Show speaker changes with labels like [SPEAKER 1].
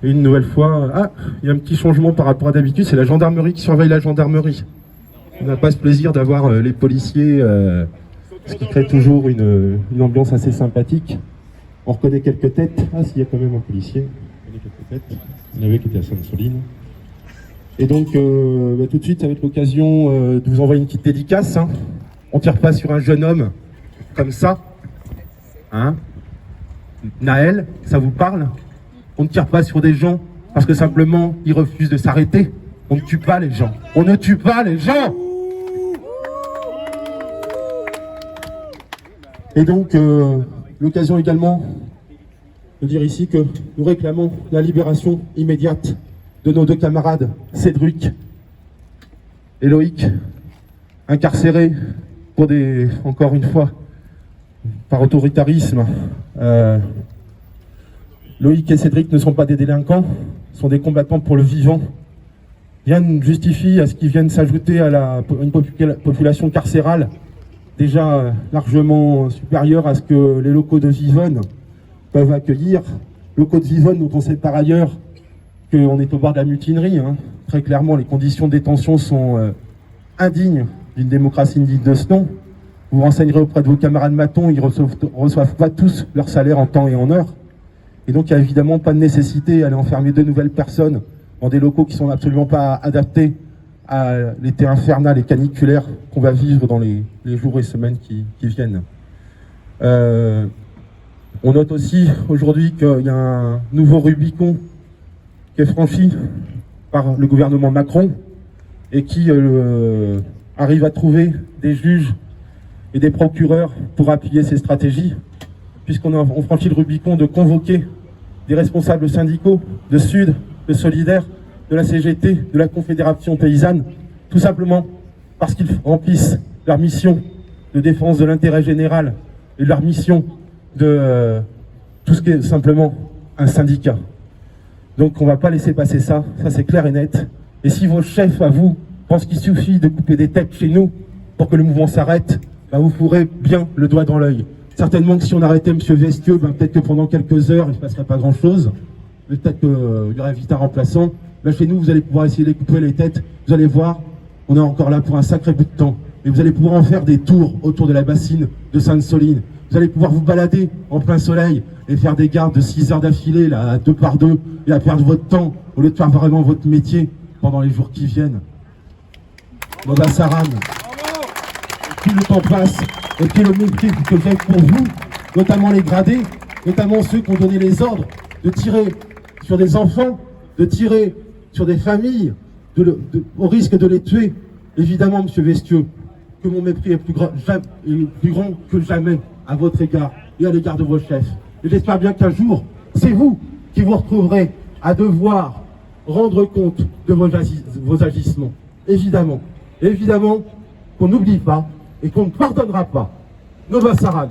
[SPEAKER 1] Et une nouvelle fois, il y a un petit changement par rapport à d'habitude, c'est la gendarmerie qui surveille la gendarmerie. On n'a pas ce plaisir d'avoir les policiers, ce qui crée toujours une ambiance assez sympathique. On reconnaît quelques têtes. Ah, s'il y a quand même un policier. On reconnaît quelques têtes. Il y en avait qui étaient à Sainte-Soline. Et donc, tout de suite, ça va être l'occasion de vous envoyer une petite dédicace. Hein. On ne tire pas sur un jeune homme comme ça. Hein. Naël, ça vous parle? On ne tire pas sur des gens parce que simplement, ils refusent de s'arrêter. On ne tue pas les gens. On ne tue pas les gens. Et donc, l'occasion également de dire ici que nous réclamons la libération immédiate de nos deux camarades, Cédric et Loïc, incarcérés pour encore une fois, par autoritarisme. Loïc et Cédric ne sont pas des délinquants, sont des combattants pour le vivant. Rien ne justifie à ce qu'ils viennent s'ajouter à une population carcérale déjà largement supérieure à ce que les locaux de Vivonne peuvent accueillir. Locaux de Vivonne dont on sait par ailleurs qu'on est au bord de la mutinerie. Hein. Très clairement, les conditions de détention sont indignes d'une démocratie digne de ce nom. Vous vous renseignerez auprès de vos camarades matons, ils ne reçoivent pas tous leur salaire en temps et en heure. Et donc il n'y a évidemment pas de nécessité à aller enfermer de nouvelles personnes dans des locaux qui ne sont absolument pas adaptés à l'été infernal et caniculaire qu'on va vivre dans les jours et semaines qui viennent. On note aussi aujourd'hui qu'il y a un nouveau Rubicon qui est franchi par le gouvernement Macron et qui arrive à trouver des juges et des procureurs pour appuyer ces stratégies, puisqu'on franchit le Rubicon de convoquer des responsables syndicaux de Sud, de Solidaire, de la CGT, de la Confédération Paysanne, tout simplement parce qu'ils remplissent leur mission de défense de l'intérêt général et leur mission de tout ce qui est simplement un syndicat. Donc on ne va pas laisser passer ça c'est clair et net. Et si vos chefs à vous pensent qu'il suffit de couper des têtes chez nous pour que le mouvement s'arrête, vous fourrez bien le doigt dans l'œil. Certainement que si on arrêtait M. Vestieux, peut-être que pendant quelques heures, il ne se passerait pas grand-chose. Peut-être qu'il y aurait vite un remplaçant. Là, chez nous, vous allez pouvoir essayer de couper les têtes. Vous allez voir, on est encore là pour un sacré bout de temps. Et vous allez pouvoir en faire des tours autour de la bassine de Sainte-Soline. Vous allez pouvoir vous balader en plein soleil et faire des gardes de 6 heures d'affilée, là, à 2 par 2, et à perdre votre temps au lieu de faire vraiment votre métier pendant les jours qui viennent. Novasaran. Plus le temps passe, et puis le mépris que j'ai pour vous, notamment les gradés, notamment ceux qui ont donné les ordres de tirer sur des enfants, de tirer sur des familles, au risque de les tuer. Évidemment, M. Vestieux, que mon mépris est plus grand que jamais à votre égard et à l'égard de vos chefs. Et j'espère bien qu'un jour, c'est vous qui vous retrouverez à devoir rendre compte de vos agissements. Évidemment. Et évidemment qu'on n'oublie pas et qu'on ne pardonnera pas. Novasaran.